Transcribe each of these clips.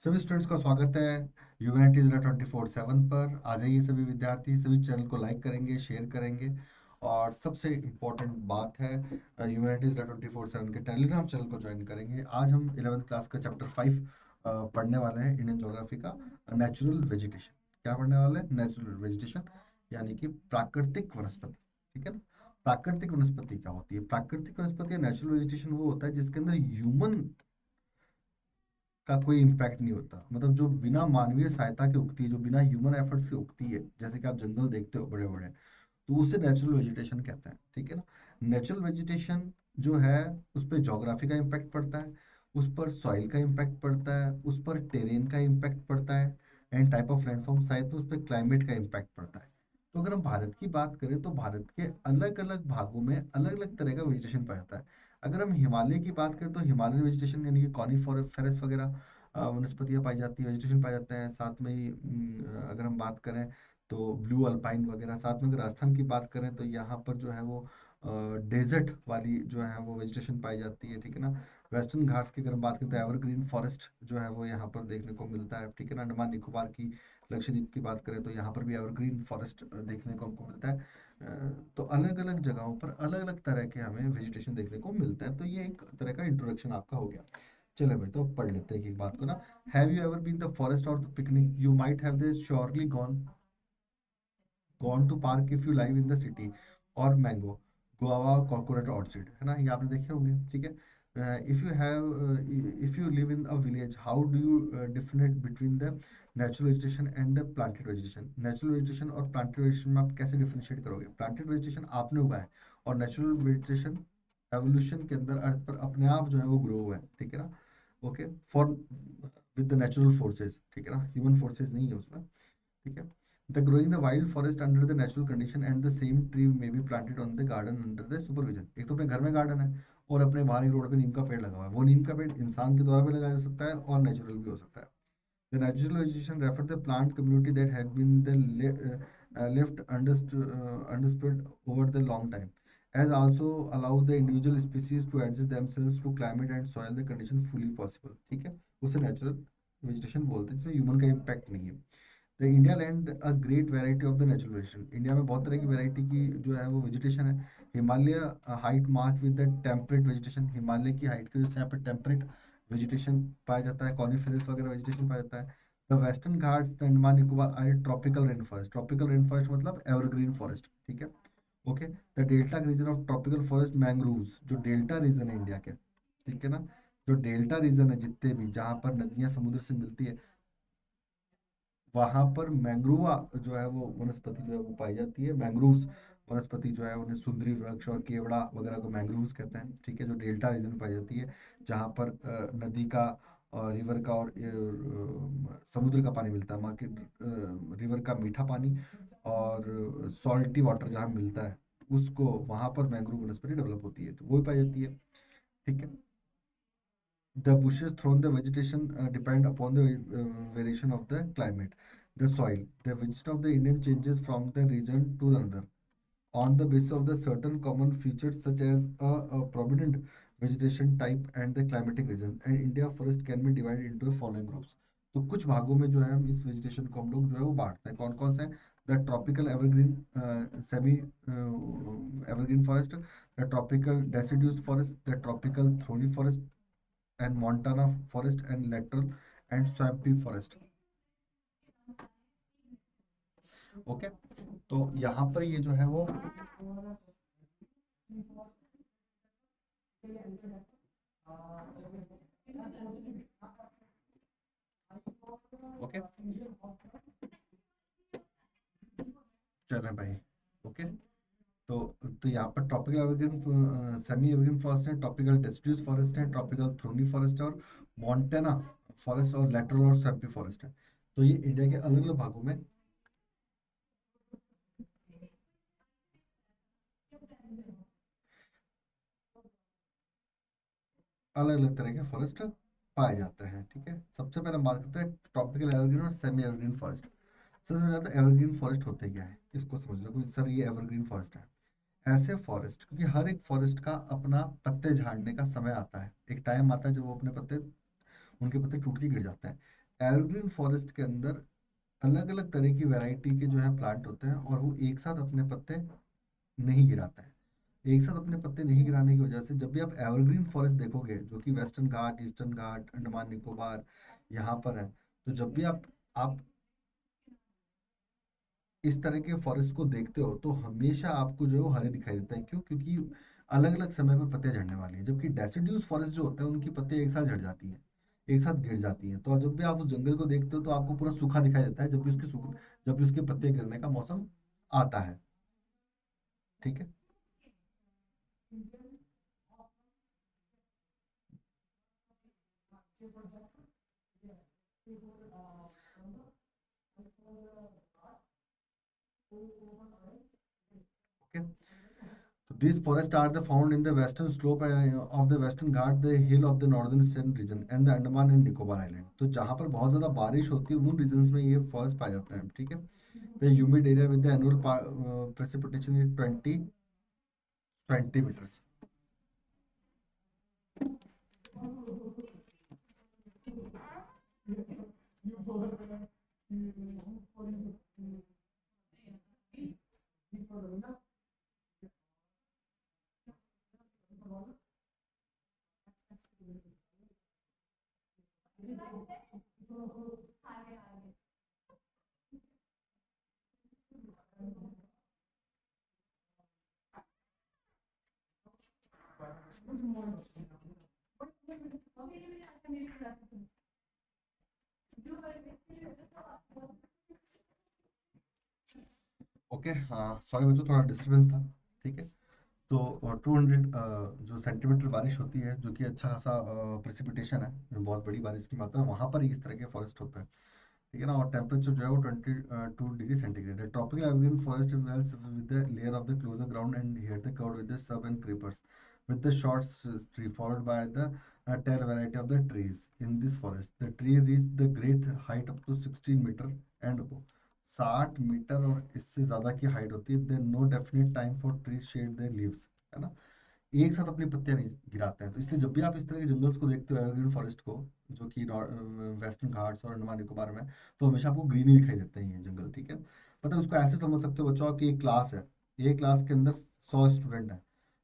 सभी स्टूडेंट्स का स्वागत है ह्यूमैनिटीज 24/7 पर। आ जाइए सभी विद्यार्थी, सभी चैनल को लाइक करेंगे, शेयर करेंगे। और सबसे इम्पोर्टेंट बात है, ह्यूमैनिटीज 24/7 के टेलीग्राम चैनल को ज्वाइन करेंगे। आज हम 11th क्लास का चैप्टर 5 पढ़ने वाले हैं, इंडियन ज्योग्राफी का नेचुरल वेजिटेशन। क्या पढ़ने वाले हैं? नेचुरल वेजिटेशन, यानी कि प्राकृतिक वनस्पति। ठीक है ना? प्राकृतिक वनस्पति क्या होती है? प्राकृतिक वनस्पति या नेचुरल वेजिटेशन वो होता है जिसके अंदर ह्यूमन का कोई इम्पैक्ट नहीं होता, मतलब जो बिना मानवीय सहायता के उगती है, जो बिना ह्यूमन एफर्ट्स के उगती है। जैसे कि आप जंगल देखते हो बड़े बड़े, तो उसे नेचुरल वेजिटेशन कहते हैं। ठीक है ना? नेचुरल वेजिटेशन जो है, उस पर जोग्राफी का इम्पैक्ट पड़ता है, उस पर सॉइल का इम्पैक्ट पड़ता है, उस पर टेरेन का इम्पैक्ट पड़ता है, and type of landform size में उस पर क्लाइमेट का इम्पैक्ट पड़ता है। तो अगर हम भारत की बात करें तो भारत के अलग अलग भागों में अलग अलग तरह का वेजिटेशन पाया जाता है। अगर हम हिमालय की बात करें तो हिमालयन वेजिटेशन यानी कि कॉनिफेरस वगैरह वनस्पतियां पाई जाती है, वेजिटेशन पाए जाते हैं। साथ में ही अगर हम बात करें तो ब्लू अल्पाइन वगैरह। साथ में अगर राजस्थान की बात करें तो यहाँ पर जो है वो डेजर्ट वाली जो है वो वेजिटेशन पाई जाती है। ठीक है ना? वेस्टर्न घाट्स की अगर हम बात करें तो एवरग्रीन फॉरेस्ट जो है वो यहाँ पर देखने को मिलता है। ठीक है ना? अंडमान निकोबार की, लक्षद्वीप की बात करें तो यहाँ पर भी एवरग्रीन फॉरेस्ट देखने को हमको मिलता है। तो अलग अलग जगहों पर अलग अलग तरह के हमें वेजिटेशन देखने को मिलता है। तो ये एक तरह का इंट्रोडक्शन आपका हो गया। चले भाई, तो अब पढ़ लेते हैं एक बात को ना। Have you ever been the forest और the picnic? You might have they surely gone to park if you live in the city, और मैंगो, गुआवा, कोकोनट ऑर्चिड, है ना? ये आपने देखे होंगे। ठीक है? If you live in a village, how do you different between the natural vegetation and the planted vegetation? Natural vegetation और प्लांटेड वेजिटेशन में आप कैसे डिफरेंशिएट करोगे? प्लांटेड वेजिटेशन आपने उगाया है, और नेचुरल वेजिटेशन एवोल्यूशन के अंदर अर्थ पर अपने आप जो है वो ग्रो हुआ है। ठीक है ना? Okay, for with the natural forces. ठीक है ना? ह्यूमन फोर्सेस नहीं है उसमें। ठीक है? The growing the wild forest under the natural condition and the same tree may be planted on the garden under the supervision. एक तो अपने घर में गार्डन है, और अपने बाहर एक रोड पे नीम का पेड़ लगा हुआ है। वो नीम का पेड़ इंसान के द्वारा भी लगाया जा सकता है और नेचुरल भी हो सकता है। The natural vegetation refer the plant community that had been the left understood over the long time, as also allow the individual species to adjust themselves to climate and soil the condition fully possible। ठीक है? उसे natural vegetation बोलते हैं जिसमें human का impact नहीं है। The India land a great variety of the natural vegetation. India में बहुत तरह की वैरायटी की जो है वो वेजिटेशन है। Himalaya height mark with the temperate vegetation. Himalaya की हाइट की वजह से यहाँ पर टेम्परेट वेजिटेशन पाया जाता है, कॉनिफेरस वगैरह वेजिटेशन पाया जाता है। The Western Ghats, the Andaman Nicobar are tropical rain forest. Tropical rain forest मतलब एवरग्रीन फॉरेस्ट। ठीक है? Okay. The delta region of tropical forest mangroves, जो डेल्टा रीजन है इंडिया के। ठीक है ना? जो डेल्टा रीजन है, जितने भी जहाँ पर नदियाँ समुद्र से मिलती है, वहां पर मैंग्रोवा जो है वो वनस्पति जो है वो पाई जाती है। मैंग्रोव्स वनस्पति जो है उन्हें सुंदरी वृक्ष और केवड़ा वगैरह को मैंग्रोव्स कहते हैं। ठीक है? जो डेल्टा रीजन में पाई जाती है, जहाँ पर नदी का और रिवर का और समुद्र का पानी मिलता है, वहाँ के रिवर का मीठा पानी और सॉल्टी वाटर जहाँ मिलता है, उसको वहां पर मैंग्रोव वनस्पति डेवलप होती है, तो वो भी पाई जाती है। ठीक है? The bushes thrown the vegetation depend upon the variation of the climate, the soil. The vegetation of the Indian changes from the region to another on the basis of the certain common features such as a prominent vegetation type and the climatic region. And India forest can be divided into the following groups. तो कुछ भागों में जो है हम इस vegetation को हम लोग जो है वो बांटते हैं। कौन कौन से हैं? The tropical evergreen semi evergreen forest, the tropical deciduous forest, the tropical thorny forest, and Montana forest, and lateral and swampy forest. Okay. तो यहाँ पर ये जो है वो ओके चल रहे भाई। ओके। तो यहाँ पर tropical evergreen, semi evergreen forest है, ट्रॉपिकल डेसिड्यूस फॉरेस्ट है, ट्रॉपिकल थ्रोनी फॉरेस्ट है, और मोंटेना फॉरेस्ट और लेटरल और स्वैम्पी फॉरेस्ट है। तो ये इंडिया के अलग अलग भागों में अलग अलग तरह के फॉरेस्ट पाए जाते हैं। ठीक है? सबसे पहले हम बात करते हैं ट्रॉपिकल एवरग्रीन और सेमी एवरग्रीन फॉरेस्ट। सबसे पहले आता है एवरग्रीन फॉरेस्ट होते क्या है, इसको समझ लो कि सर ये एवरग्रीन फॉरेस्ट है। ऐसे फॉरेस्ट, क्योंकि हर एक फॉरेस्ट का अपना पत्ते झाड़ने का समय आता है, एक टाइम आता है जब वो अपने पत्ते, उनके पत्ते टूट के गिर जाते हैं। एवरग्रीन फॉरेस्ट के अंदर अलग अलग तरह की वैरायटी के जो है प्लांट होते हैं, और वो एक साथ अपने पत्ते नहीं गिराता है। एक साथ अपने पत्ते नहीं गिराने की वजह से जब भी आप एवरग्रीन फॉरेस्ट देखोगे, जो कि वेस्टर्न घाट, ईस्टर्न घाट, अंडमान निकोबार यहाँ पर है, तो जब भी आप इस तरह के फॉरेस्ट को देखते हो तो हमेशा आपको जो है वो हरे दिखाई देता है। क्यों? क्योंकि अलग अलग समय पर पत्ते झड़ने वाली हैं, जबकि डेसिड्यूस फॉरेस्ट जो होता है उनकी पत्ते एक साथ झड़ जाती हैं, एक साथ गिर जाती हैं। तो जब भी आप उस जंगल को देखते हो तो आपको पूरा सूखा दिखाई देता है, जब भी उसके पत्ते गिरने का मौसम आता है। ठीक है। Okay. So these forests are the found in the western slope of the Western Ghat, the hill of the northern eastern region, and the Andaman and Nicobar Island. तो जहाँ पर बहुत ज़्यादा बारिश होती है उन रीजन्स में ये फॉरेस्ट पाया जाता है। ठीक है। The humid area with the annual precipitation is 20 meters. Okay, हाँ सॉरी बच्चों, थोड़ा डिस्टर्बेंस था। ठीक है। तो 200 जो सेंटीमीटर बारिश होती है, जो कि अच्छा खासा प्रेसिपिटेशन है, बहुत बड़ी बारिश की मात्रा, वहाँ पर ही इस तरह के फॉरेस्ट होता है। ठीक है ना। और टेम्परेचर जो है वो 22 डिग्री सेंटीग्रेड है। Tropical evergreen forest wells with the layer of the closer ground and here the covered with the sub and creepers with the short tree followed by the tall variety of the trees in this forest. The tree reach the great height up to 16 meter and above। 60 meter और इससे ज़्यादा की height होती है। There no definite time for tree shed there leaves, है ना। एक साथ अपनी पत्तियां नहीं गिराते हैं। तो इसलिए जब भी आप इस तरह के जंगल्स को देखते हो, एवरग्रीन फॉरेस्ट को, जो कि वेस्टर्न घाट्स और अंडमान निकोबार में, तो हमेशा आपको ग्रीन ही दिखाई देते हैं ये जंगल। ठीक है। मतलब उसको ऐसे समझ सकते हो बच्चों कि एक क्लास है, एक क्लास के अंदर 100 स्टूडेंट है,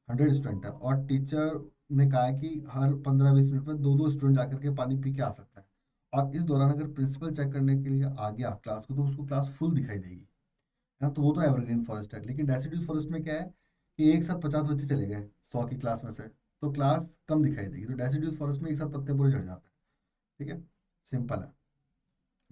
100 स्टूडेंट है, और टीचर ने कहा है कि हर 15-20 मिनट में दो दो स्टूडेंट जाकर के पानी पी के आ सकता है। और इस दौरान अगर प्रिंसिपल चेक करने के लिए आ गया क्लास को, तो उसको क्लास फुल दिखाई देगी, है ना। तो वो तो एवरग्रीन फॉरेस्ट है। लेकिन डेसिड्यूस फॉरेस्ट में क्या है कि एक साथ 50 बच्चे चले गए 100 की क्लास में से, तो क्लास कम दिखाई देगी। तो डेसिड्यूस फॉरेस्ट में एक साथ पत्ते पूरे झड़ जाते हैं। ठीक है। सिंपल है।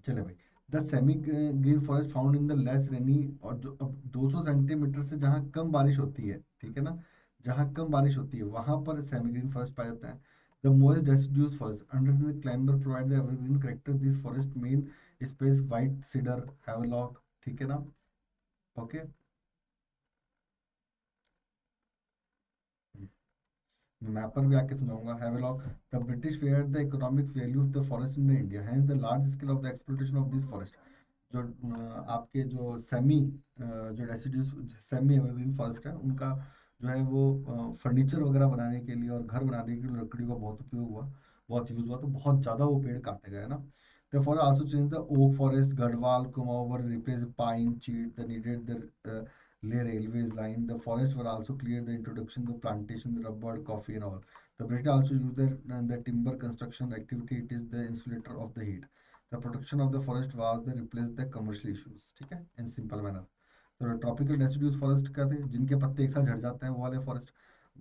चले भाई। The semi green forest found in the less rainy, और जो अब 200 सेंटीमीटर से जहाँ कम बारिश होती है, ठीक है ना, जहाँ कम बारिश होती है वहां पर सेमी ग्रीन फॉरेस्ट पाया जाता है। The most deciduous forest under the climber provide the evergreen character this forest main species white cedar Havelock. ठीक है ना। ओके। मैं पर भी आके समझाऊंगा। Havelock, the British fair the economic value of the forest in the India, hence the large scale of the exploitation of this forest. जो आपके जो सेमी जो रेसिड्यूज सेमी एवरग्रीन फॉरेस्ट है, उनका जो है वो फर्नीचर वगैरह बनाने के लिए और घर बनाने के लिए लकड़ी का बहुत उपयोग हुआ, बहुत यूज हुआ, तो बहुत ज़्यादा वो पेड़ काटे गए ना। The for also change the oak forest, Garhwal, Kumaon replace pine, chir the needed the lay railways line. The forests were also cleared. The introduction of plantation, rubber, coffee, and all. The British also used the timber construction activity. It is the insulator of the heat. The protection of the forest was the replace the commercial issues. ठीक है, in simple manner. तो tropical डेसिड्यूज forest क्या थे, जिनके पत्ते एक साथ झड़ जाते हैं, वो वाले फॉरेस्ट,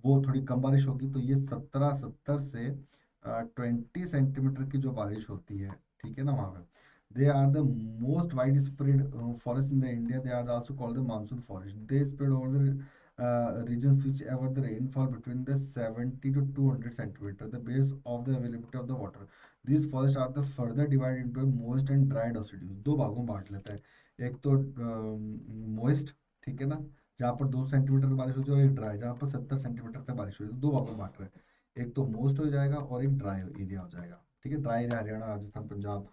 वो थोड़ी कम बारिश होगी तो ये 1770 से 20 सेंटीमीटर की जो बारिश होती है, ठीक है ना, वहाँ पे they are the most widespread forest in the India. They are also called the monsoon forest. They spread over the regions which ever the rainfall between the 70 to 200 centimeter, the base of the availability of the water. These forests are the further divided into a moist and dry deciduous। दो भागों में बांट लेते हैं, एक तो moist, ठीक है ना, जहाँ पर 2 सेंटीमीटर से बारिश होती है, और एक ड्राई जहाँ पर 70 सेंटीमीटर से बारिश होती है। दो भागों में बांट रहे हैं, एक तो मोस्ट हो जाएगा और एक ड्राई एरिया हो जाएगा। ठीक है। ड्राई एरिया हरियाणा, राजस्थान, पंजाब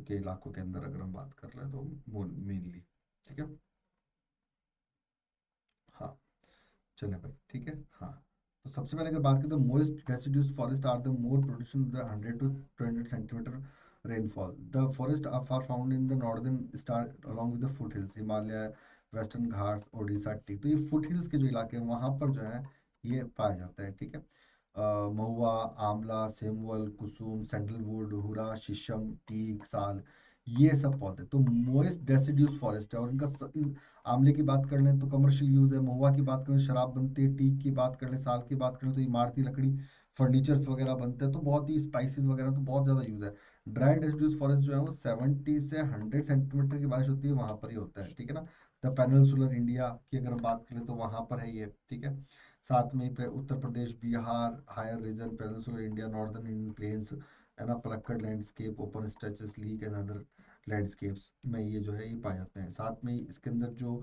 के इलाकों के अंदर अगर हम बात कर रहे हैं तो मेनली। ठीक है। हाँ। चले भाई, ठीक है। हाँ। तो सबसे पहले अगर बात करें तो most deciduous forest are the more production the 100 to 200 centimeter rainfall. The forest are found in the northern star along with the foot hills, Himalaya, Western Ghats, Odisha टी। तो ये फुट हिल्स के जो इलाके हैं वहाँ पर जो है ये पाया जाता है, ठीक है। महुआ, आंवला, सेमवल, कुसुम, सैंडलवुड, हुरा, शीशम, टीक, साल, ये सब पौधे तो मोइस्ट डेसिड्यूस फॉरेस्ट है। और इनका आंवले की बात कर लें तो कमर्शियल यूज़ है, महुआ की बात करें शराब बनती है, टीक की बात कर लें, साल की बात करें तो इमारती लकड़ी, फर्नीचर्स वगैरह बनते हैं, तो बहुत ही स्पाइसेस वगैरह तो बहुत ज़्यादा यूज़ है। ड्राई डेसिड्यूस फॉरेस्ट जो है वो 70 से 100 सेंटीमीटर की बारिश होती है वहाँ पर ही होता है, ठीक है ना। द पेनिनसुलर इंडिया की अगर हम बात करें तो वहाँ पर है ये, ठीक है। साथ में Uttar Pradesh, Bihar, higher region, peninsular India, northern Indian plains, है ना, Palakkad landscape, open stretches, leak and other landscapes में ये जो है ये पाए जाते हैं। साथ में इसके अंदर जो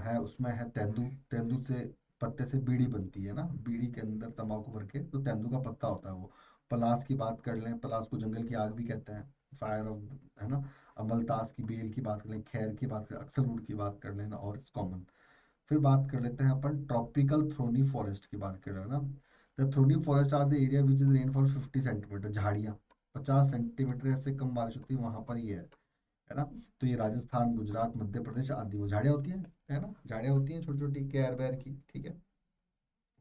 है उसमें है तेंदू। तेंदू से पत्ते से बीड़ी बनती है ना, बीड़ी के अंदर तंबाकू भर के तो तेंदू का पत्ता होता है वो। पलास की बात कर लें, पलास को जंगल की आग भी कहते हैं, फायर ऑफ, है ना। अमलतास की बेल की बात कर लें, खैर की बात करें, अक्सरवुड की बात कर लें ना, और इट्स कॉमन। फिर बात कर लेते हैं अपन ट्रॉपिकल थ्रोनी फॉरेस्ट की बात कर रहे हैं ना। The thorny forest are the area which is rainfall 50 centimeter, झाड़ियाँ 50 सेंटीमीटर से कम बारिश होती है वहां पर ही है ना। तो ये राजस्थान, गुजरात, मध्य प्रदेश आदि में झाड़ियाँ होती हैं, है ना, झाड़ियाँ होती हैं छोटी छोटी कैर बैर की, ठीक है।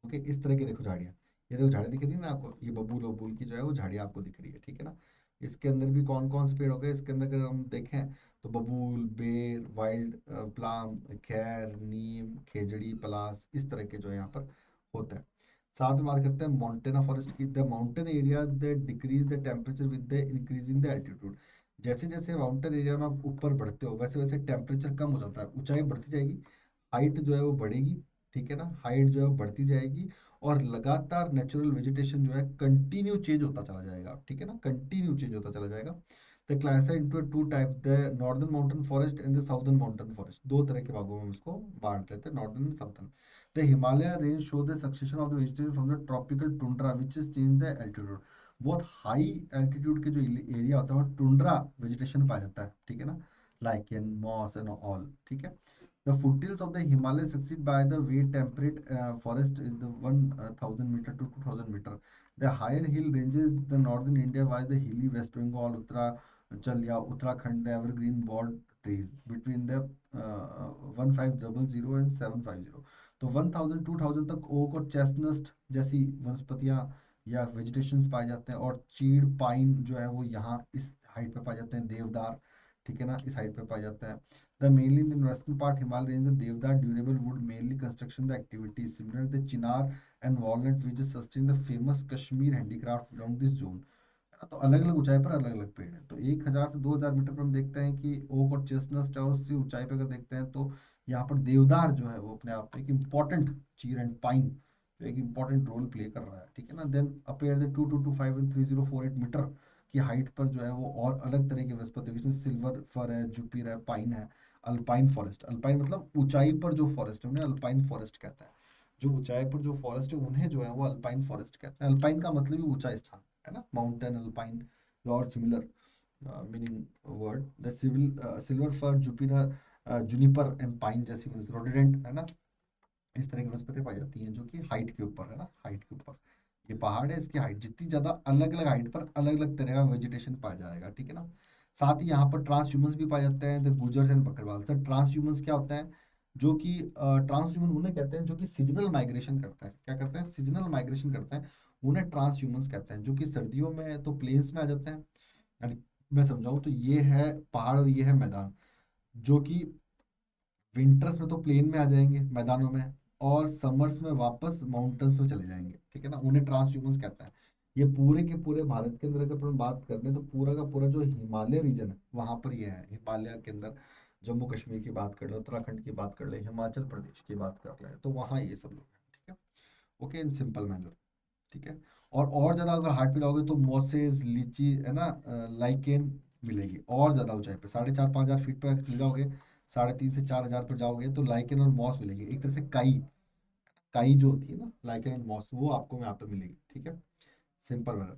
ओके, इस तरह की देखो झाड़ियाँ, ये देखो झाड़ियाँ दिख रही है ना आपको, ये बबूल वबूल की जो है वो झाड़ियाँ आपको दिख रही है, ठीक है ना। इसके अंदर भी कौन कौन से पेड़ हो गए इसके अंदर अगर हम देखें तो बबूल, बेर, वाइल्ड प्लाम, खैर, नीम, खेजड़ी, पलास, इस तरह के जो है यहाँ पर होता है। साथ में बात करते हैं मोंटेना फॉरेस्ट की। The mountain area the decrease the temperature with the increasing the altitude. जैसे जैसे माउंटेन एरिया में आप ऊपर बढ़ते हो वैसे वैसे टेम्परेचर कम हो जाता है, ऊंचाई बढ़ती जाएगी, हाइट जो है वो बढ़ेगी, ठीक है ना, हाइट जो है वो बढ़ती जाएगी। और लगातार नेचुरल वेजिटेशन जो है कंटिन्यू चेंज होता चला जाएगा, ठीक है ना, कंटिन्यू चेंज होता चला जाएगा। The classified into two type, the northern mountain forest and the southern mountain forest, दो तरह के भागों में हम इसको बांट लेते हैं, northern and southern. The Himalaya range show the succession of the vegetation from the tropical tundra which is change the altitude. बहुत हाई एल्टीट्यूड के जो एरिया होता है वो टुंड्रा वेजिटेशन पाया जाता है, ठीक है ना, लाइकेन, मॉस एंड ऑल, ठीक है। The foothills of the Himalayas succeed by the way temperate forest is the 1000 meter to 2000 meter. The higher hill ranges the northern India while the hilly West Bengal, Uttarachal या Uttarakhand the evergreen board trees between the 1500 and 750। तो 1000 2000 तक okay और chestnut जैसी वनस्पतियां या vegetations पाए जाते हैं, और चीड़, पाइन जो है वो यहाँ इस हाइट पे पाए जाते हैं, देवदार, ठीक है ना, इस हाइट पे पाया जाता है। The mainly in the western part Himalaya range, the Devdar durable wood mainly construction the activities similar to the chinar and walnut which is sustain the famous Kashmir handicraft along this zone। तो अलग अलग ऊंचाई पर अलग अलग पेड़ हैं। तो 1000 से 2000 मीटर पर हम देखते हैं कि ओक और चेस्टनट है, और उससे ऊंचाई पर अगर देखते हैं तो यहाँ पर देवदार जो है वो अपने आप में एक इम्पॉर्टेंट, चीर एंड पाइन जो एक इम्पॉर्टेंट रोल प्ले कर रहा है, ठीक है ना। Then appear the 2225 and 3048 meter की हाइट पर जो है वो और अलग तरह के वनस्पति, इसमें सिल्वर फर है, जुपिर है, पाइन है। अल्पाइन फॉरेस्ट, अल्पाइन मतलब ऊंचाई पर जो फॉरेस्ट है उन्हें अल्पाइन फॉरेस्ट कहता है। जो ऊंचाई पर जो फॉरेस्ट है उन्हें जो है वो अल्पाइन फॉरेस्ट कहते हैं। अल्पाइन का मतलब ही ऊंचा स्थान, है ना, माउंटेन, अल्पाइन और similar meaning word. The civil silver fir, Jupiter, juniper and pine जैसी रोडोडेंट, है ना, इस तरह की वनस्पति पाई जाती हैं जो कि हाइट के ऊपर, है ना, हाइट के ऊपर। ये पहाड़ है, इसकी हाइट जितनी ज़्यादा अलग अलग हाइट पर अलग अलग तरह का वेजिटेशन पाया जाएगा, ठीक है ना। साथ ही यहाँ पर ट्रांस ह्यूमंस भी पाए जाते हैं, the Gujjars and Bakarwal. Sir transhumance क्या होता है, जो कि ट्रांस ह्यूमन उन्हें कहते हैं जो कि सीजनल माइग्रेशन करता है, क्या करते हैं, सीजनल माइग्रेशन करते हैं, उन्हें ट्रांस ह्यूमंस कहते हैं। जो कि सर्दियों में तो प्लेन्स में आ जाते हैं, यानी मैं समझाऊँ तो ये है पहाड़ और ये है मैदान, जो कि विंटर्स में तो प्लेन में आ जाएंगे, मैदानों में, और समर्स में वापस माउंटेन्स में चले जाएंगे, ठीक है ना, उन्हें ट्रांस ह्यूमंस कहता है। ये पूरे के पूरे भारत के अंदर अगर अपन बात कर रहे हैं तो पूरा का पूरा जो हिमालय रीजन है वहां पर ये है, हिमालय के अंदर जम्मू कश्मीर की बात कर ले, उत्तराखंड की बात कर ले, हिमाचल प्रदेश की बात कर ले, तो वहाँ ये सब लोग हैं, ठीक है। ओके, इन सिंपल मैनर, ठीक है। और ज़्यादा अगर हाइट पे जाओगे तो मोसेस, लीची, है ना, लाइकेन मिलेगी और ज़्यादा ऊंचाई पे, 4500 5,000 फीट पे चले जाओगे, 3,500 से 4,000 पर जाओगे तो लाइकेन और मॉस मिलेगी, एक तरह से काई, काई जो होती है ना, लाइकेन और मॉस, वो आपको यहाँ पे मिलेगी, ठीक है, simple manner.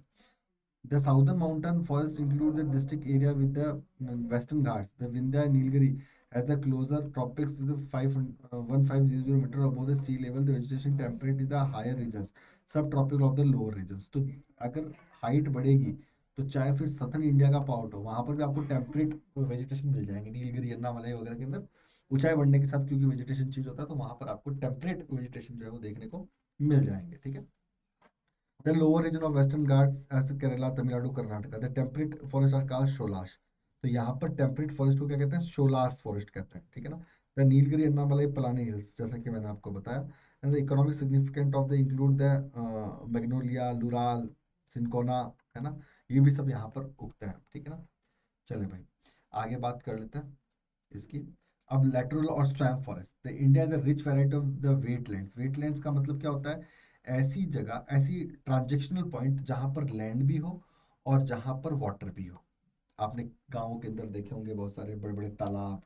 The southern mountain forest include the district area with the western ghats. The Vindhya Nilgiri has the closer tropics with the 1500 meter above the sea level. The vegetation temperate is the higher regions, subtropical of the lower regions. तो अगर height बढ़ेगी तो चाहे फिर southern India का part हो, वहां पर भी आपको टेम्परेट वेजिटेशन मिल जाएंगे। नीलगिरी अन्नामलाई वगैरह के अंदर ऊंचाई बढ़ने के साथ क्योंकि वेजिटेशन चेंज होता है, तो वहां पर आपको टेम्परेट वेजिटेशन जो है वो देखने को मिल जाएंगे। ठीक है। The lower region of Western Ghats as Kerala, Tamil Nadu, Karnataka. The temperate forests are called शोलाश। तो यहाँ पर टेम्परेट फॉरेस्ट को क्या कहते हैं? शोलास फॉरेस्ट कहते हैं। ठीक है ना। द नीलगिरी अन्नामलाई पलानी हिल्स, जैसा कि मैंने आपको बताया। And the economic significant of the include the magnolia, laurel, cinchona, है ना। ये भी सब यहाँ पर उगते हैं। ठीक है ना। चले भाई, आगे बात कर लेते हैं इसकी। अब लेटरल और swamp forest. The India is the rich variety of the wetlands. Wetlands का मतलब क्या होता है? ऐसी जगह, ऐसी ट्रांजेक्शनल पॉइंट जहां पर लैंड भी हो और जहां पर वाटर भी हो। आपने गाँवों के अंदर देखे होंगे बहुत सारे बड़े बड़े तालाब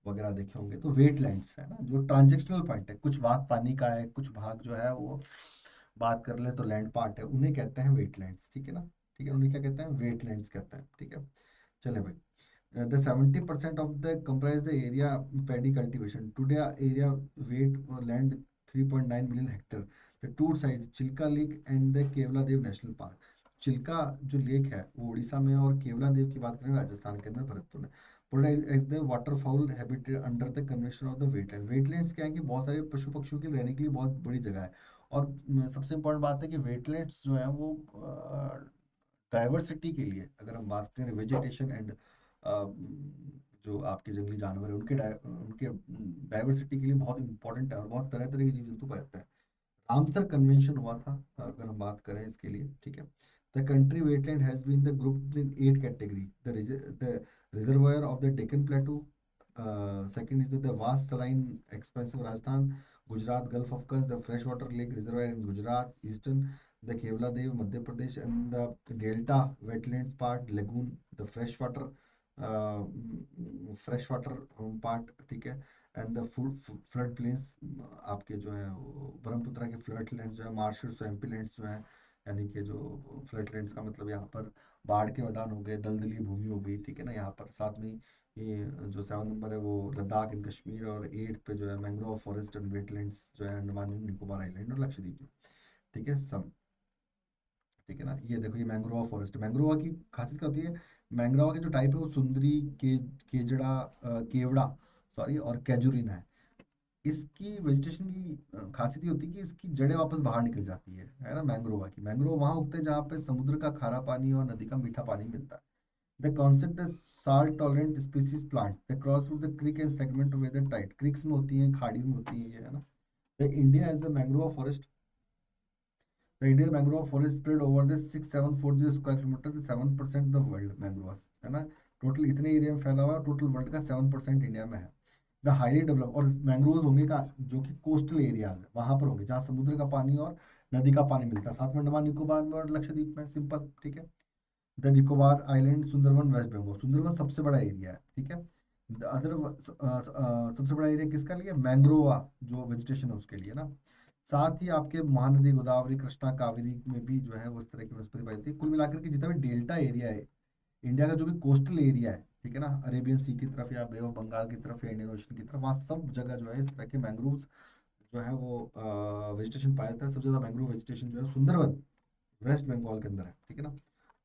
वगैरह देखे होंगे, तो वेटलैंड्स है ना, जो ट्रांजेक्शनल पॉइंट है। कुछ भाग पानी का है, कुछ भाग जो है वो बात कर ले तो लैंड पार्ट है, उन्हें कहते हैं वेटलैंड्स। ठीक है ना। ठीक है, उन्हें क्या कहते हैं? वेटलैंड्स कहते हैं। ठीक है। चले भाई, the 70% of the comprise the area paddy cultivation. Today, area weight land 3.9 million hectare. The two sides, Chilka Lake and the Kevla Dev National Park. Chilka जो लेक है वो उड़ीसा में, और केवला देव की बात करें राजस्थान के अंदर भरतपुर में। Protect as the waterfowl habitat under the convention of the wetland. Wetlands क्या है कि बहुत सारे पशु पक्षियों के रहने के लिए बहुत बड़ी जगह है। और सबसे इम्पोर्टेंट बात है कि वेटलैंड्स जो है वो डाइवर्सिटी के लिए, अगर हम बात करें वेजिटेशन एंड जो आपके जंगली जानवर है उनके डाइवर्सिटी के लिए बहुत इंपॉर्टेंट है, और बहुत तरह तरह के जीव जंतु पाए जाते हैं। रामसर कन्वेंशन हुआ था, अगर हम बात करें इसके लिए। ठीक है। The country wetland has been the group in 8 category. The reservoir of the Deccan plateau, second is the vast saline expanse of Rajasthan, Gujarat gulf of Kutch, the fresh water lake reservoir in Gujarat eastern, the Keoladeo Madhya Pradesh, and the delta wetlands part lagoon, the fresh water part. ठीक है। And the flood plains, आपके जो है ब्रह्मपुत्र के flood lands जो है, martial swampy lands जो है, यानी कि जो फ्लड लैंड्स का मतलब यहाँ पर बाढ़ के मैदान हो गए, दलदली भूमि हो गई। ठीक है ना। यहाँ पर साथ में ये जो 7 नंबर है वो लद्दाख इन कश्मीर, और 8 पे जो है मैंग्रोव फॉरेस्ट एंड वेटलैंड्स जो है अंडमान एंड निकोबार आइलैंड और लक्षद्वीप में। ठीक है सब। ठीक है ना। ये देखो, ये मैंग्रोवा फॉरेस्ट। मैंग्रोवा की खासियत क्या होती है? मैंग्रोवा के जो टाइप है वो सुंदरी, केजड़ा, केवड़ा, सॉरी, और कैजुरिना है। इसकी वेजिटेशन की खासियत ये होती है कि इसकी जड़ें वापस बाहर निकल जाती है ना। मैंग्रोवा की, मैंग्रोव वहाँ उगते हैं जहाँ पे समुद्र का खारा पानी और नदी का मीठा पानी मिलता है। The concept the salt tolerant species plant the cross root the creek and segment weather tight. Creeks में होती हैं, खाड़ी में होती है, ये है ना। The India as the mangrove forest. The Indian mangrove forest spread over the 6740 square kilometre, 7% the world mangroves, है ना। टोटल इतने एरिया में फैला हुआ है, टोटल वर्ल्ड का 7% इंडिया में है। द हाईली डेवलप, और मैंग्रोव्स होंगे का जो कि कोस्टल एरिया है वहां पर होंगे जहाँ समुद्र का पानी और नदी का पानी मिलता है, साथ में अंडमान निकोबार में और लक्षद्वीप में। सिंपल। ठीक है। The Nicobar island, Sundarban, West Bengal. Sundarban सबसे बड़ा एरिया है। ठीक है। द अदर सबसे बड़ा एरिया किसका लिए? मैंग्रोवा जो वेजिटेशन है उसके लिए ना। साथ ही आपके महानदी गोदावरी कृष्णा कावेरी में भी जो है वो इस तरह की वनस्पति पाई जाती है। कुल मिलाकर के जितना भी डेल्टा एरिया है इंडिया का, जो भी कोस्टल एरिया है, ठीक है ना, अरेबियन सी की तरफ या बे ऑफ बंगाल की तरफ या इंडियन ओशन की तरफ, वहाँ सब जगह जो है इस तरह के मैंग्रोव्स जो है वो वेजिटेशन पाया जाता है। सबसे ज़्यादा मैंग्रोव वेजिटेशन जो है सुंदरवन, वेस्ट बंगाल के अंदर है। ठीक है ना।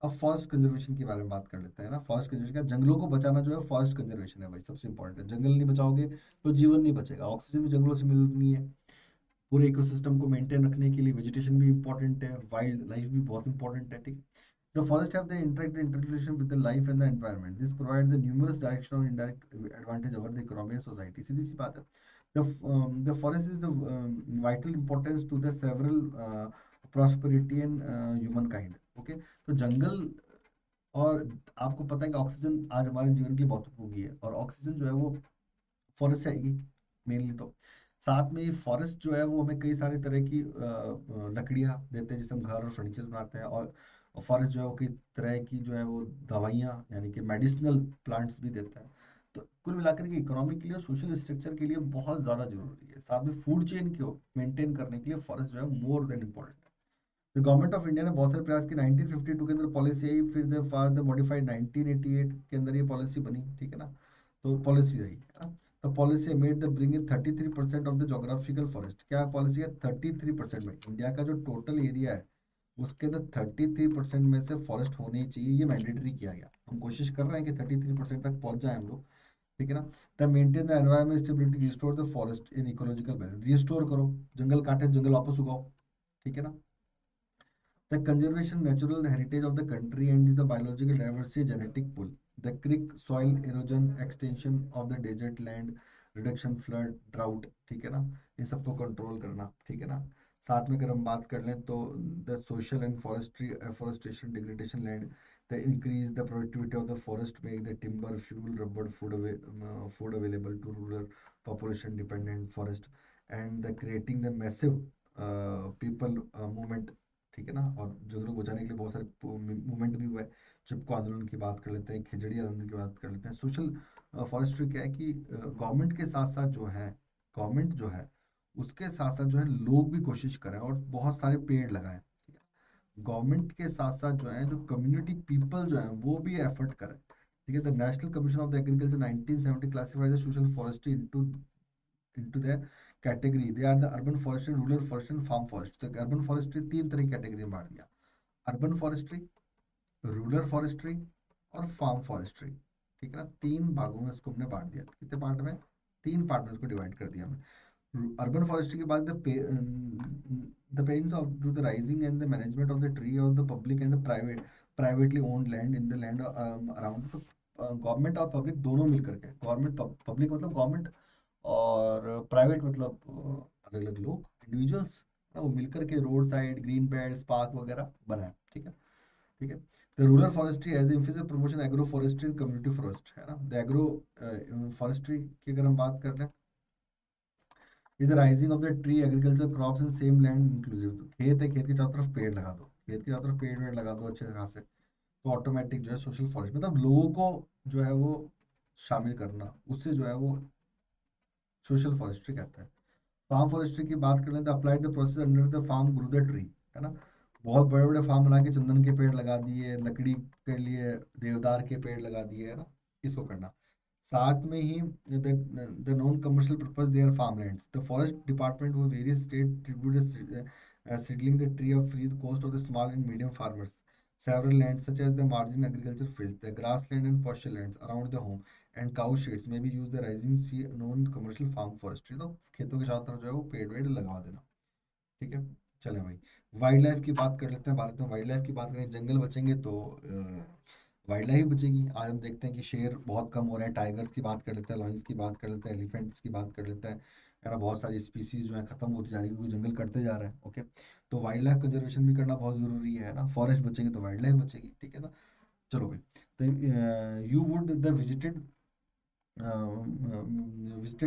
अब फॉरेस्ट कंजर्वेशन के बारे में बात कर लेते हैं ना। फॉरेस्ट कंजर्वेशन का, जंगलों को बचाना जो है फॉरेस्ट कंजर्वेशन है भाई, सबसे इंपॉर्टेंट है। जंगल नहीं बचाओगे तो जीवन नहीं बचेगा। ऑक्सीजन भी जंगलों से मिलनी है। पूरे इकोसिस्टम को मेंटेन रखने के लिए वेजिटेशन भी इंपॉर्टेंट है, वाइल्ड लाइफ भी बहुत इंपॉर्टेंट है। ठीक है। The forest have the interact interrelation with the life and the environment. This provides the numerous direction of indirect advantage over the economy and society. सीधी सी बात है। The forest is the vital importance to the several prosperity and humankind. Okay, तो जंगल, और आपको पता है कि oxygen आज हमारे जीवन के लिए बहुत उपयोगी है, और ऑक्सीजन जो है वो फॉरेस्ट से आएगी मेनली। तो साथ में ये फॉरेस्ट जो है वो हमें कई सारे तरह की लकड़ियाँ देते हैं जिससे हम घर और फर्नीचर बनाते हैं, और फॉरेस्ट जो है वो कई तरह की जो है वो दवाइयाँ यानी कि मेडिसिनल प्लांट्स भी देता है। तो कुल मिलाकर के इकोनॉमी के लिए और सोशल स्ट्रक्चर के लिए बहुत ज़्यादा जरूरी है। साथ में फूड चेन को मेंटेन करने के लिए फॉरेस्ट जो है मोर देन इम्पोर्टेंट है। तो गवर्नमेंट ऑफ इंडिया ने बहुत सारे प्रयास किए। 1952 के अंदर पॉलिसी आई, फिर द मॉडिफाइड 1988 के अंदर ये पॉलिसी बनी, ठीक है ना। तो पॉलिसी आई है ना। तो policy made the bring in 33% of the geographical forest. क्या पॉलिसी है? 33% में इंडिया का जो टोटल एरिया है उसके अंदर 33% में से फॉरेस्ट होने ही चाहिए, ये मैंडेटरी किया गया। हम कोशिश कर रहे हैं कि 33% तक पहुंच जाए हम लोग, ठीक है ना। The maintain the environment stability, restore the forest in ecological balance. Restore करो, जंगल काटे जंगल वापस उगाओ, ठीक है ना। The conservation natural heritage of the country and is the biological diversity genetic pool. The creek, soil erosion, extension of the desert land, reduction flood, drought, ठीक है ना। इन सबको कंट्रोल करना, ठीक है ना। साथ में अगर हम बात कर लें तो the social and forestry afforestation degradation land, the increase the productivity of the forest, make the timber fuel rubber food available to rural population dependent forest, and the creating the massive people movement, ठीक है ना। और जंगलों को बचाने के लिए बहुत सारे मूवमेंट भी हुए। चिपको आंदोलन की बात कर लेते हैं, खिजड़ी आंदोलन की बात कर लेते हैं। सोशल फॉरेस्ट्री क्या है कि गवर्नमेंट के साथ साथ जो है, गवर्नमेंट जो है उसके साथ साथ जो है लोग भी कोशिश करें और बहुत सारे पेड़ लगाएं। गवर्नमेंट के साथ साथ जो है जो कम्युनिटी पीपल जो है वो भी एफर्ट करें, ठीक है। The national commission of the agriculture 1970 classifies the social forestry into the category. They are the urban forestry, rural forestry and farm forestry. तो urban forestry तीन तरह की कैटेगरी में बांट दिया। अर्बन फॉरेस्ट्री, रूरल फॉरेस्ट्री और फार्म फॉरेस्ट्री, ठीक है ना। तीन भागों में इसको हमने बांट दिया। कितने पार्ट में? तीन पार्ट में इसको डिवाइड कर दिया हमने। अर्बन फॉरेस्ट्री के बाद the parents of to the raising and the management of the tree of the public and the privately owned land in the land around. तो गवर्नमेंट और पब्लिक दोनों मिलकर के, गवर्नमेंट पब्लिक मतलब गवर्नमेंट और private मतलब अलग अलग लोग, इंडिविजुअल्स, वो मिलकर के road side green belt park वगैरह बनाए, ठीक है। ठीक है। The rural forestry as emphasis promotion agro forestry and community forest, है ना। द एग्रो फॉरेस्ट्री की अगर हम बात कर लें, is the rising of the tree agriculture crops in same land inclusive. खेत है, खेत के चारों तरफ पेड़ लगा दो, खेत के चारों तरफ पेड़ वेड़ लगा दो अच्छे तरह से, तो ऑटोमेटिक जो है सोशल फॉरेस्ट, मतलब लोगों को जो है वो शामिल करना, उससे जो है वो सोशल फॉरेस्ट्री कहता है। फार्म फॉरेस्ट्री की बात कर लें तो applied the process under the farm grow the tree, है ना। बहुत बड़े बड़े फार्म बना के चंदन के पेड़ लगा दिए, लकड़ी के लिए देवदार के पेड़ लगा दिए, है ना। इसको करना। साथ में ही the non commercial purpose their farmlands, the forest department वो various state tribute seedling the tree of free the cost of the small and medium farmers. Several lands such as the margin agriculture fields, the grassland and pasture lands around the home and cow sheds may be used the rising sea known commercial farm forestry। तो खेतों के चारों तरफ जो है वो पेड़ वेड़ लगवा देना, ठीक है। चले भाई, वाइल्ड लाइफ की बात कर लेते हैं। भारत में वाइल्ड लाइफ की बात करें, जंगल बचेंगे तो वाइल्ड लाइफ बचेगी। आज हम देखते हैं कि शेर बहुत कम हो रहे हैं। टाइगर्स की बात कर लेते हैं, लॉयंस की बात कर लेते हैं, एलिफेंट्स की बात कर लेते हैं, है ना। बहुत सारी स्पीसीज जो है खत्म होती जा रही है क्योंकि जंगल कटते जा रहे हैं, ओके। तो वाइल्ड लाइफ कंजर्वेशन भी करना बहुत ज़रूरी है ना। फॉरेस्ट बचेंगे तो वाइल्ड लाइफ बचेगी, ठीक है ना। चलो भाई, तो you would the visited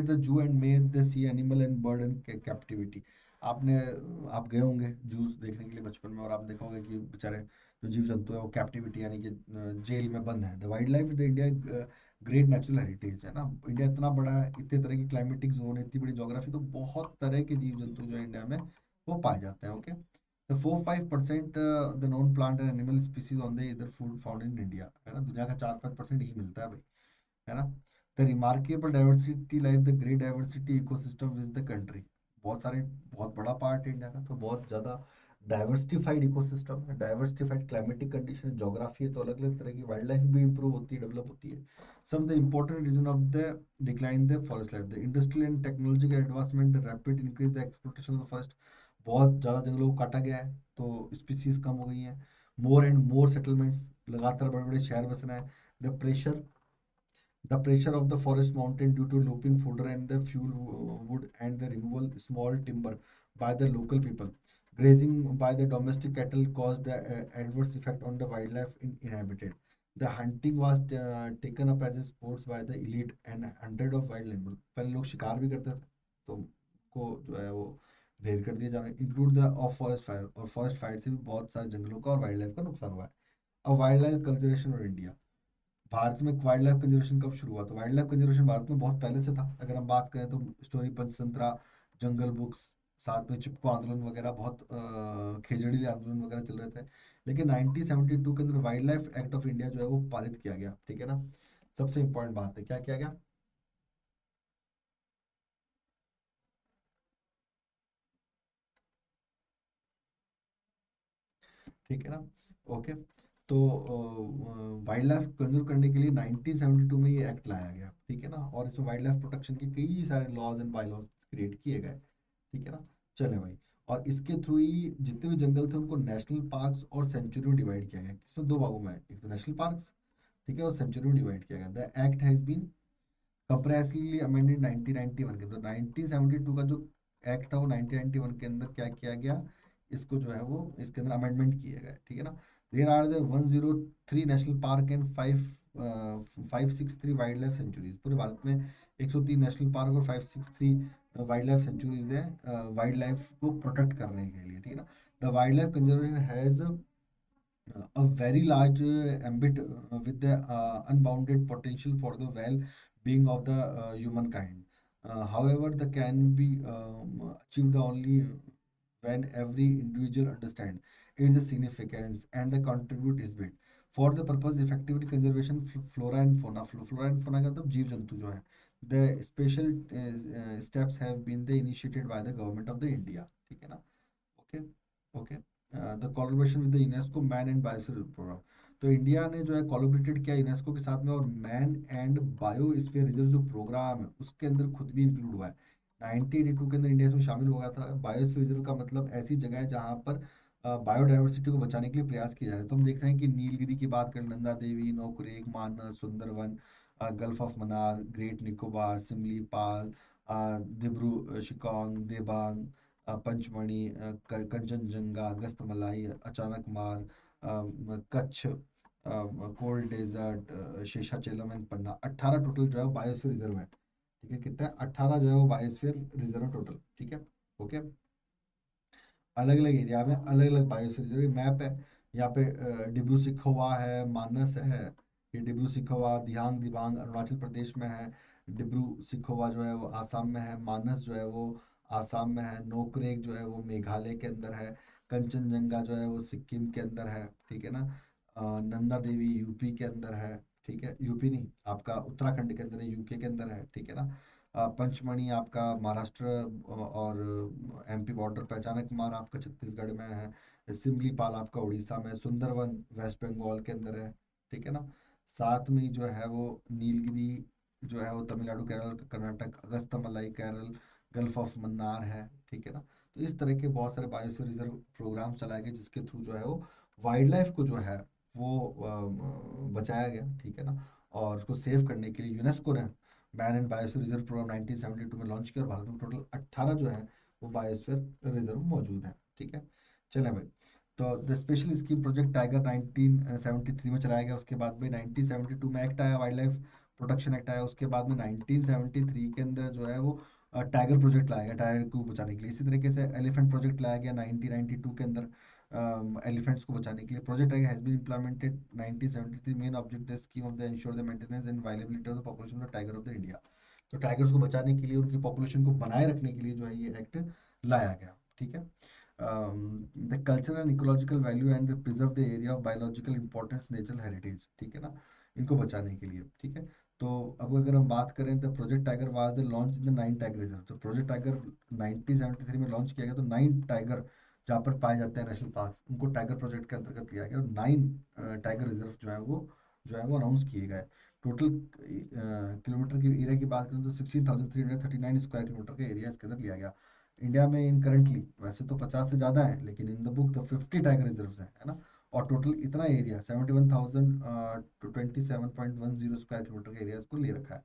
the zoo and made the see animal and bird and captivity. आपने आप गए होंगे जूस देखने के लिए बचपन में, और आप देखा होगा कि बेचारे जो जीव जंतु है वो कैप्टिविटी यानी कि जेल में बंद है। The wild life the India great natural heritage, है ना। इंडिया इतना बड़ा है, इतने तरह की क्लाइमेटिक जोन है, इतनी बड़ी जोग्राफी, तो बहुत तरह के जीव जंतु जो है इंडिया में वो पाए जाते हैं, okay. The 4-5% the non plant and animal species on the इधर फूड फाउंड इन इंडिया, है ना। दुनिया का 4-5% ही मिलता है भाई, है ना। The remarkable diversity like the great diversity ecosystem with the country. बहुत सारे, बहुत बड़ा पार्ट है इंडिया का, तो बहुत ज़्यादा डाइवर्सिफाइड इकोसिस्टम है, डाइवर्सिफाइड क्लाइमेटिक कंडीशन, जोग्राफी है, तो अलग अलग तरह की वाइल्ड लाइफ भी इंप्रूव होती है, डेवलप होती है। Some the important reason of the decline the forest life, the industrial and technological advancement, the rapid increase the exploitation of the forest. बहुत ज़्यादा जंगलों को काटा गया है तो स्पीसीज कम हो गई हैं। मोर एंड मोर सेटलमेंट्स, लगातार बड़े बड़े शहर बस रहे हैं। The pressure of the forest mountain due to lopping fodder and the fuel wood and the removal small timber by the local people. Grazing by the domestic cattle caused the adverse effect on the wildlife inhabited. The hunting was taken up as a sports by the elite and hundred of wild animals. पहले लोग शिकार भी करते थे, तो को जो है वो ढेर कर दिया जा रहा है। Include the of forest fire, और फॉरेस्ट फायर से भी बहुत सारे जंगलों का और वाइल्ड लाइफ का नुकसान हुआ है। अब वाइल्ड लाइफ कंजर्वेशन और इंडिया, भारत में वाइल्ड लाइफ कंजर्वेशन कब शुरू हुआ? तो वाइल्ड लाइफ कंजर्वेशन भारत में बहुत पहले से था। अगर हम बात करें तो स्टोरी पंचतंत्रा, जंगल बुक्स, साथ में चिपको आंदोलन वगैरह, बहुत खेजड़ीले आंदोलन वगैरह चल रहे थे। लेकिन 1972 के अंदर wild life act of India जो है वो पारित किया गया, ठीक है ना। सबसे इंपॉर्टेंट बात है, क्या किया गया? ठीक है ना। ओके। तो वाइल्ड लाइफ कंजर्व करने के लिए 1972 में ये एक्ट लाया गया, ठीक है ना। और इसमें वाइल्ड लाइफ प्रोटेक्शन के कई सारे laws and by laws create किए गए, ठीक है ना। चले भाई। और इसके थ्रू ही जितने भी जंगल थे उनको नेशनल पार्क्स और सेंचुरी में डिवाइड किया गया। इसमें दो भागों में, एक तो नेशनल पार्क्स, ठीक है, और सेंचुरी में डिवाइड किया गया। The act has been comprehensively amended 1991 के। तो 1972 का जो एक्ट था वो 1991 के अंदर क्या किया गया, इसको जो है वो इसके अंदर अमेंडमेंट किए गए, ठीक है ना। There are the 103 national park and 563 wild life sanctuaries. पूरे भारत में 103 नेशनल पार्क और 563 वाइल्ड लाइफ सेंचुरीज है वाइल्ड लाइफ को प्रोटेक्ट करने के लिए, ठीक है ना। The wild life conservation has a very large ambit with the unbounded potential for the well-being of the humankind. However, the can be achieved only when every individual understands its significance and the contribute is bit. For the purpose effectively conservation flora and fauna, flora and fauna का मतलब जीव जंतु जो है, the special steps have been the initiated by the government of the India, ठीक है ना। Okay. Okay. The collaboration with the UNESCO man and biosphere programme. तो इंडिया ने जो है कोलैबोरेटेड किया यूनेस्को के साथ में, और मैन एंड बायोस्फीयर रिजर्व जो प्रोग्राम है उसके अंदर खुद भी इंक्लूड हुआ है। 1982 के अंदर इंडिया इसमें शामिल हो गया था। बायोस्फीयर रिजर्व का मतलब ऐसी जगह है जहाँ पर बायोडाइवर्सिटी को बचाने के लिए प्रयास किए जा रहे हैं। तो हम देख रहे हैं कि नीलगिरी की बात करें, Nanda Devi, Nokrek, Manas, Sundarban, gulf of Mannar, great Nicobar, Similipal, Dibru Saikhowa, Dibang, Pachmarhi, Kanchenjunga, Agasthyamalai, Achanakmar, Kutch, cold desert, Seshachalam and Panna. 18 total जो है बायोस्फीयर रिजर्व है, ठीक है। कितना है? 18 जो है वो बायोस्फीयर रिजर्व टोटल, ठीक है। ओके। अलग अलग एरिया में अलग अलग बायोस्फीयर रिजर्व मैप है। यहाँ पे डिब्रू सिखोवा है, मानस है, ये डिब्रू सिखोवा दिहांग दिबांग अरुणाचल प्रदेश में है। डिब्रू सिखोवा जो है वो आसाम में है, मानस जो है वो आसाम में है, नोकरेक जो है वो मेघालय के अंदर है, कंचनजंगा जो है वो सिक्किम के अंदर है, ठीक है ना। नंदा देवी यूपी के अंदर है, ठीक है, यूपी नहीं आपका उत्तराखंड के अंदर है, यूके के अंदर है, ठीक है ना। पंचमढ़ी आपका महाराष्ट्र और एमपी बॉर्डर पे, अचानक मार आपका छत्तीसगढ़ में है, सिमलीपाल आपका उड़ीसा में, सुंदरवन वेस्ट बंगाल के अंदर है, ठीक है ना। साथ में ही जो है वो नीलगिरी जो है वो तमिलनाडु, केरल, कर्नाटक, अगस्तमलाई केरल, गल्फ ऑफ मन्नार है, ठीक है ना। तो इस तरह के बहुत सारे बायोस्फीयर रिजर्व प्रोग्राम चलाए गए जिसके थ्रू जो है वो वाइल्ड लाइफ को जो है वो बचाया गया, ठीक है ना। और उसको सेव करने के लिए यूनेस्को ने man and biosphere reserve programme 1972 में लॉन्च किया, और भारत में टोटल 18 जो है वो बायोस्फीयर रिजर्व मौजूद है, ठीक है। चलें भाई। तो the special scheme project tiger 1973 में चलाया गया। उसके बाद में 1972 में एक्ट आया, वाइल्ड लाइफ प्रोटेक्शन एक्ट आया। उसके बाद में 1973 के अंदर जो है वो टाइगर प्रोजेक्ट लाया गया टाइगर को बचाने के लिए। इसी तरीके से एलिफेंट प्रोजेक्ट लाया गया 1992 के अंदर एलिफेंट्स को बचाने के लिए। Project tiger has been implemented 1973। Main object the scheme of the ensure the maintenance and viability of the population of tiger of the India. तो टाइगर्स को बचाने के लिए, उनकी पॉपुलेशन को बनाए रखने के लिए जो है ये एक्ट लाया गया, ठीक है। The culture and ecological value and preserve the area of biological importance natural heritage, ठीक है ना, इनको बचाने के लिए, ठीक है। तो अब अगर हम बात करें, the project tiger was the launch in the 9 tiger reserve. तो प्रोजेक्ट टाइगर 1973 में लॉन्च किया गया। तो 9 टाइगर जहाँ पर पाए जाते हैं नेशनल पार्क, उनको टाइगर प्रोजेक्ट के अंतर्गत लिया गया, और 9 टाइगर रिजर्व जो है वो अनाउंस किए गए। टोटल किलोमीटर की एरिया की बात करें तो 16,339 स्क्वायर किलोमीटर का एरिया इसके अंदर लिया गया। इंडिया में इन करंटली वैसे तो 50 से ज़्यादा है, लेकिन in the book the 50 tiger reserves हैं, है ना। और टोटल इतना एरिया 71,027.10 स्क्वायर किलोमीटर का एरिया इसको ले रखा है।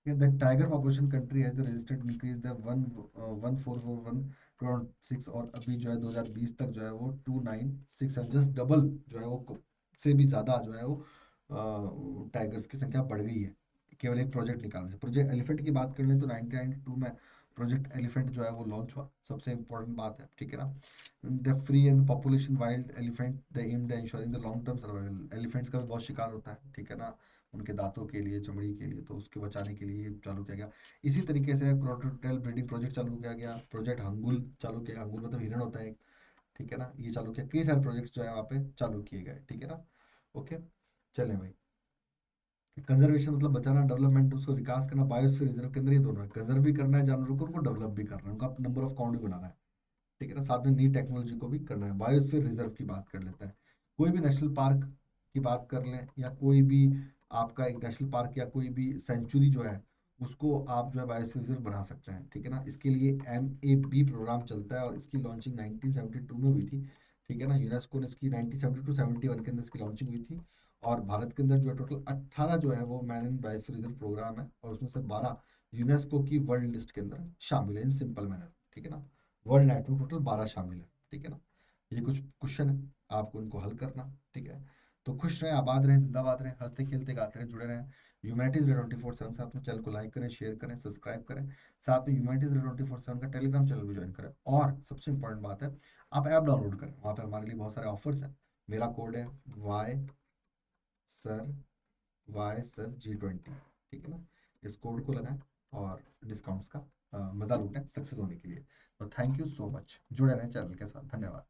The tiger population country has registered increase the 1441.6, और अभी जो है 2020 तक जो है वो 296 है, जस्ट डबल जो है वो से भी ज़्यादा जो है वो टाइगर्स की संख्या बढ़ गई है केवल एक प्रोजेक्ट निकालने से। प्रोजेक्ट एलिफेंट की बात कर लें तो 1992 में प्रोजेक्ट एलिफेंट जो है वो लॉन्च हुआ, सबसे इंपॉर्टेंट बात है, ठीक है ना। The free and population wild elephant the am the ensuring the long term survival. Elephants का भी बहुत शिकार होता है, ठीक है ना, उनके दांतों के लिए, चमड़ी के लिए, तो उसके बचाने के लिए चालू किया गया। इसी तरीके से क्रोकोडाइल ब्रीडिंग प्रोजेक्ट चालू किया गया, प्रोजेक्ट हंगुल चालू किया, हंगुल मतलब हिरण होता है एक, ठीक है ना, ये चालू किया। कई सारे प्रोजेक्ट्स जो है वहाँ पे चालू किए गए, ठीक है ना। ओके, चलें भाई। कंजर्वेशन मतलब बचाना, डेवलपमेंट उसको विकास करना, बायोस्फीयर रिजर्व के अंदर ये दोनों है, कंजर्व भी करना है जानवरों को, उनको डेवलप भी करना है, उनका नंबर ऑफ काउंट भी बनाना है, ठीक है ना, साथ में नई टेक्नोलॉजी को भी करना है। बायोस्फीयर रिजर्व की बात कर लेते हैं। कोई भी नेशनल पार्क की बात कर लें, या कोई भी आपका एक नेशनल पार्क या कोई भी सेंचुरी जो है, उसको आप जो है बायोस्फीयर रिजर्व बना सकते हैं, ठीक है ना। इसके लिए MAP प्रोग्राम चलता है, और इसकी लॉन्चिंग 1972 में हुई थी, ठीक है ना। यूनेस्को ने इसकी 1972-71 के अंदर इसकी लॉन्चिंग हुई थी। और भारत के अंदर जो है टोटल 18 जो है वो man in biosphere reserve programme है, और उसमें से 12 यूनेस्को की वर्ल्ड लिस्ट के अंदर शामिल है, इन सिंपल मैनर, ठीक है ना। वर्ल्ड नेट में टोटल 12 शामिल है, ठीक है ना। ये कुछ क्वेश्चन है, आपको इनको हल करना, ठीक है। तो खुश रहें, आबाद रहें, जिंदाबाद रहें, हंसते खेलते गाते रहें, जुड़े रहें ह्यूमैनिटीज रेडियो 24/7 साथ में। चैनल को लाइक करें, शेयर करें, सब्सक्राइब करें, साथ में ह्यूमैनिटीज रेडियो 24/7 का टेलीग्राम चैनल भी ज्वाइन करें। और सबसे इंपॉर्टेंट बात है, आप ऐप डाउनलोड करें, वहाँ पे हमारे लिए बहुत सारे ऑफर्स हैं। मेरा कोड है सर YSR G20, ठीक है ना। इस कोड को लगाएं और डिस्काउंट्स का मजा लूटें सक्सेस होने के लिए। तो थैंक यू सो मच, जुड़े रहें चैनल के साथ, धन्यवाद।